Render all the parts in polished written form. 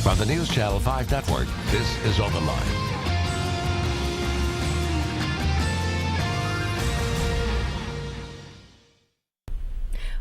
From the News Channel 5 Network, this is OpenLine.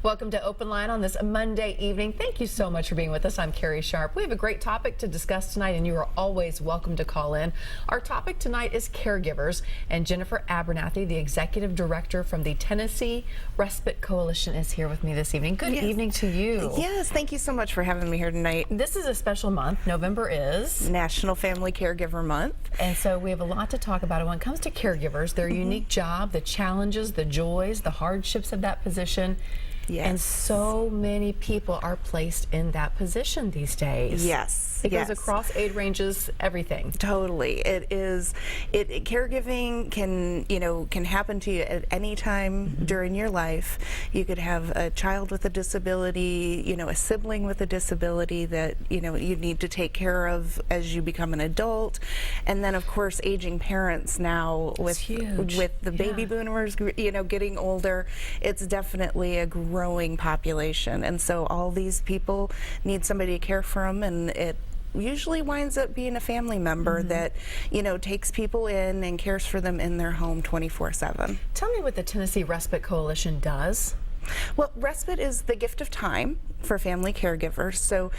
Welcome to Open Line on this Monday evening. Thank you so much for being with us. I'm Carrie Sharp. We have a great topic to discuss tonight, and you are always welcome to call in. Our topic tonight is caregivers, and Jennifer Abernathy, the Executive Director from the Tennessee Respite Coalition, is here with me this evening. Good evening to you. Yes, thank you so much for having me here tonight. This is a special month. November is National Family Caregiver Month. And so we have a lot to talk about. And when it comes to caregivers, their unique job, the challenges, the joys, the hardships of that position. Yes. And so many people are placed in that position these days. Yes. It goes across age ranges, everything. Totally. Caregiving can happen to you at any time during your life. You could have a child with a disability, a sibling with a disability that, you need to take care of as you become an adult. And then, of course, aging parents now with the baby boomers, getting older. It's definitely a growing population. And so all these people need somebody to care for them, and it usually winds up being a family member that, takes people in and cares for them in their home 24/7. Tell me what the Tennessee Respite Coalition does. Well, respite is the gift of time for family caregivers. So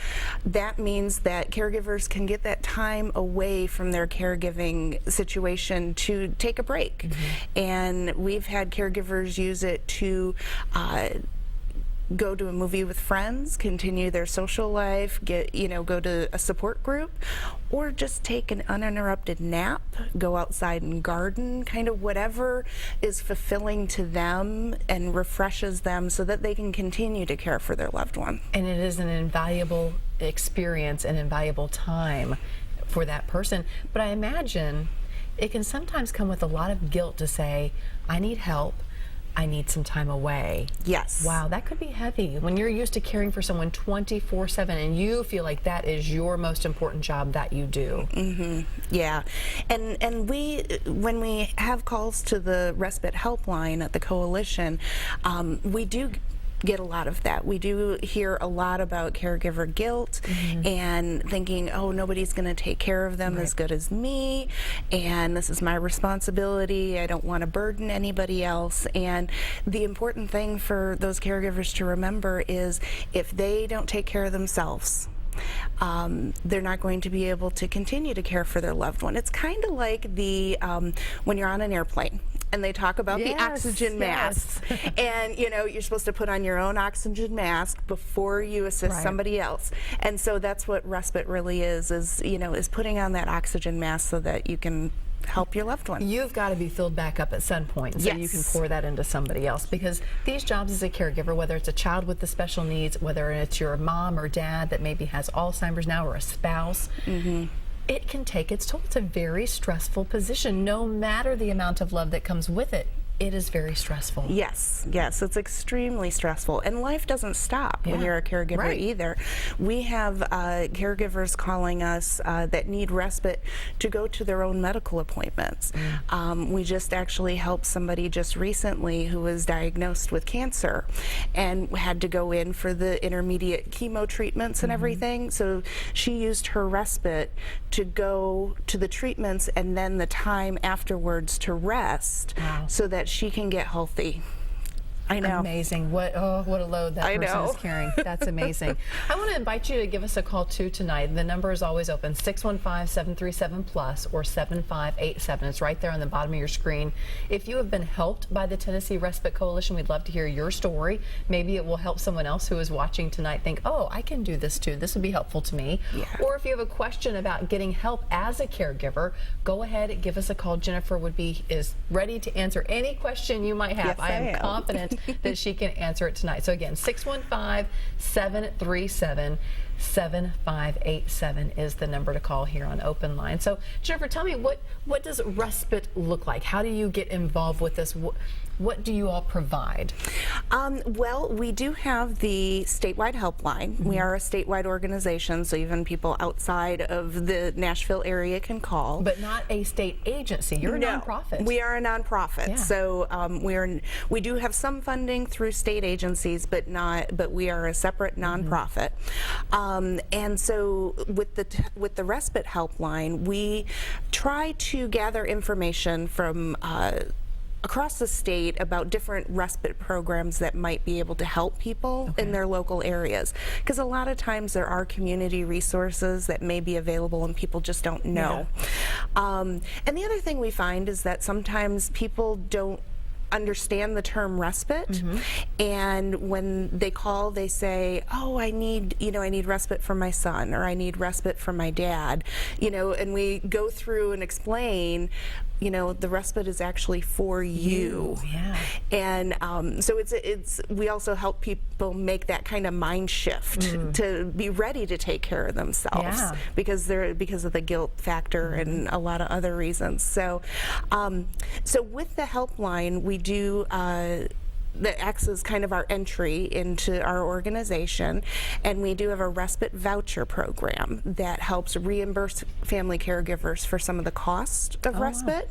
that means that caregivers can get that time away from their caregiving situation to take a break. And we've had caregivers use it to go to a movie with friends, continue their social life, go to a support group, or just take an uninterrupted nap, go outside and garden, kind of whatever is fulfilling to them and refreshes them so that they can continue to care for their loved one. And it is an invaluable experience, an invaluable time for that person. But I imagine it can sometimes come with a lot of guilt to say, I need help. I need some time away. Yes. Wow, that could be heavy when you're used to caring for someone 24/7 and you feel like that is your most important job that you do. Yeah, and when we have calls to the respite helpline at the coalition, we do get a lot of that. We do hear a lot about caregiver guilt and thinking, oh, nobody's going to take care of them as good as me, and this is my responsibility. I don't want to burden anybody else. And the important thing for those caregivers to remember is if they don't take care of themselves, they're not going to be able to continue to care for their loved one. It's kind of like the when you're on an airplane and they talk about the oxygen masks, and you're supposed to put on your own oxygen mask before you assist somebody else. And so that's what respite really is putting on that oxygen mask so that you can help your loved one. You've got to be filled back up at some point so you can pour that into somebody else, because these jobs as a caregiver, whether it's a child with the special needs, whether it's your mom or dad that maybe has Alzheimer's now, or a spouse, it can take its toll. It's a very stressful position, no matter the amount of love that comes with it. It is very stressful. Yes, it's extremely stressful. And life doesn't stop when you're a caregiver either. We have caregivers calling us that need respite to go to their own medical appointments. We just actually helped somebody just recently who was diagnosed with cancer and had to go in for the intermediate chemo treatments and everything. So she used her respite to go to the treatments and then the time afterwards to rest so that she can get healthy. I know. Amazing. What a load that person is carrying. That's amazing. I want to invite you to give us a call too tonight. The number is always open, 615-737-PLUS or 7587. It's right there on the bottom of your screen. If you have been helped by the Tennessee Respite Coalition, we'd love to hear your story. Maybe it will help someone else who is watching tonight think, oh, I can do this too. This would be helpful to me. Or if you have a question about getting help as a caregiver, go ahead and give us a call. Jennifer is ready to answer any question you might have. Yes, I am confident that she can answer it tonight. So again, 615-737-7587 is the number to call here on Open Line. So Jennifer, tell me, what does respite look like? How do you get involved with this? what do you all provide? Well, we do have the statewide helpline. We are a statewide organization, so even people outside of the Nashville area can call. But not a state agency. You're a nonprofit. We are a nonprofit. Yeah. So we do have some funding through state agencies, but we are a separate nonprofit. And so with the Respite helpline, we try to gather information from across the state about different respite programs that might be able to help people in their local areas. Because a lot of times there are community resources that may be available and people just don't know. And the other thing we find is that sometimes people don't understand the term respite, and when they call they say, oh, I need respite for my son, or I need respite for my dad, and we go through and explain, the respite is actually for you. And so we also help people make that kind of mind shift to be ready to take care of themselves because of the guilt factor and a lot of other reasons. So so with the helpline, we do that acts as kind of our entry into our organization, and we do have a respite voucher program that helps reimburse family caregivers for some of the cost of respite.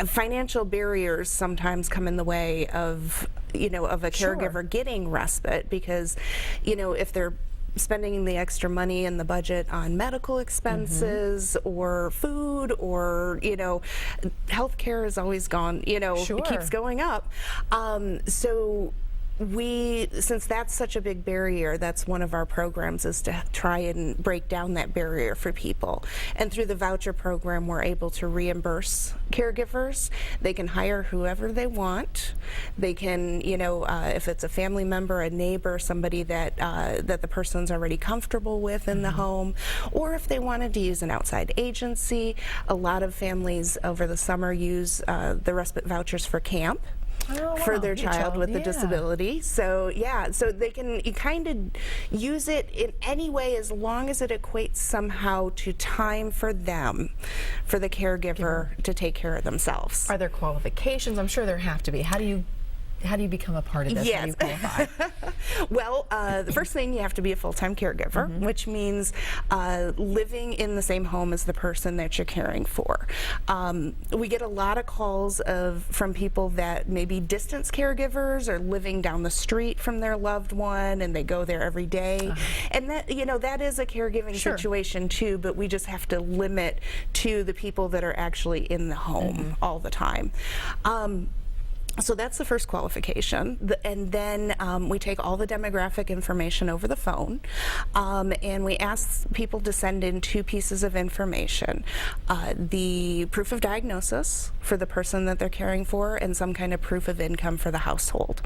Financial barriers sometimes come in the way of a caregiver getting respite, because if they're spending the extra money in the budget on medical expenses or food, or healthcare has always gone, it keeps going up. So since that's such a big barrier, that's one of our programs, is to try and break down that barrier for people. And through the voucher program, we're able to reimburse caregivers. They can hire whoever they want. They can, if it's a family member, a neighbor, somebody that the person's already comfortable with in the home, or if they wanted to use an outside agency. A lot of families over the summer use the respite vouchers for camp. For their child with a disability. So so they can kind of use it in any way, as long as it equates somehow to time for them, for the caregiver to take care of themselves. Are there qualifications? I'm sure there have to be. How do you become a part of this? How do you qualify? Well, the first thing, you have to be a full-time caregiver, which means living in the same home as the person that you're caring for. We get a lot of calls from people that may be distance caregivers, or living down the street from their loved one, and they go there every day. And that, that is a caregiving situation too, but we just have to limit to the people that are actually in the home all the time. So that's the first qualification, and then we take all the demographic information over the phone, and we ask people to send in 2 pieces of information: the proof of diagnosis for the person that they're caring for, and some kind of proof of income for the household.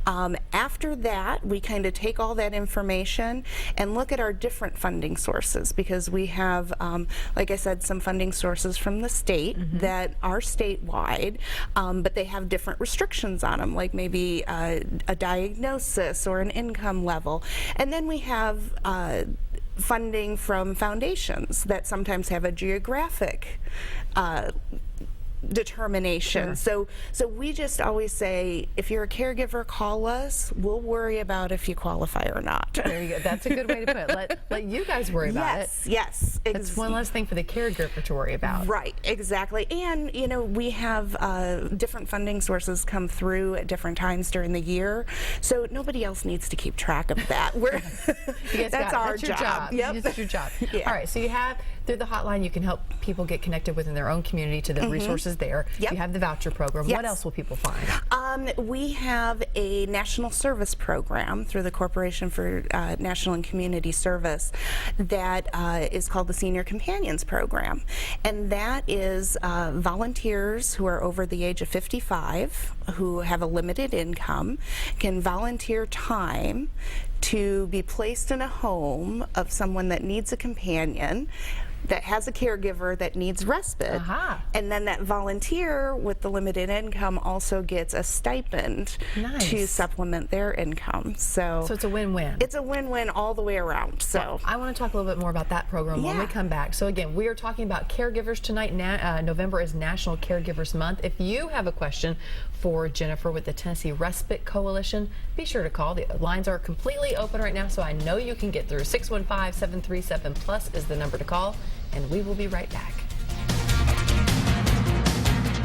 After that, we kind of take all that information and look at our different funding sources, because we have, like I said, some funding sources from the state that are statewide, but they have different restrictions on them, like maybe a diagnosis or an income level. And then we have funding from foundations that sometimes have a geographic determination. So we just always say, if you're a caregiver, call us. We'll worry about if you qualify or not. There you go. That's a good way to put it. Let you guys worry about it. Yes. It's one less thing for the caregiver to worry about. Right, exactly. And we have different funding sources come through at different times during the year, so nobody else needs to keep track of that. That's our job. Yep. That's your job. All right, so you have, through the hotline, you can help people get connected within their own community to the resources there. You have the voucher program. What else will people find? We have a national service program through the Corporation for National and Community Service that is called the Senior Companions Program. And that is volunteers who are over the age of 55, who have a limited income, can volunteer time to be placed in a home of someone that needs a companion, that has a caregiver that needs respite, and then that volunteer with the limited income also gets a stipend to supplement their income. So it's a win-win. It's a win-win all the way around. So well, I want to talk a little bit more about that program when we come back. So again, we are talking about caregivers tonight. November is National Caregivers Month. If you have a question for Jennifer with the Tennessee Respite Coalition, be sure to call. The lines are completely open right now, so I know you can get through. 615-737+ is the number to call, and we will be right back.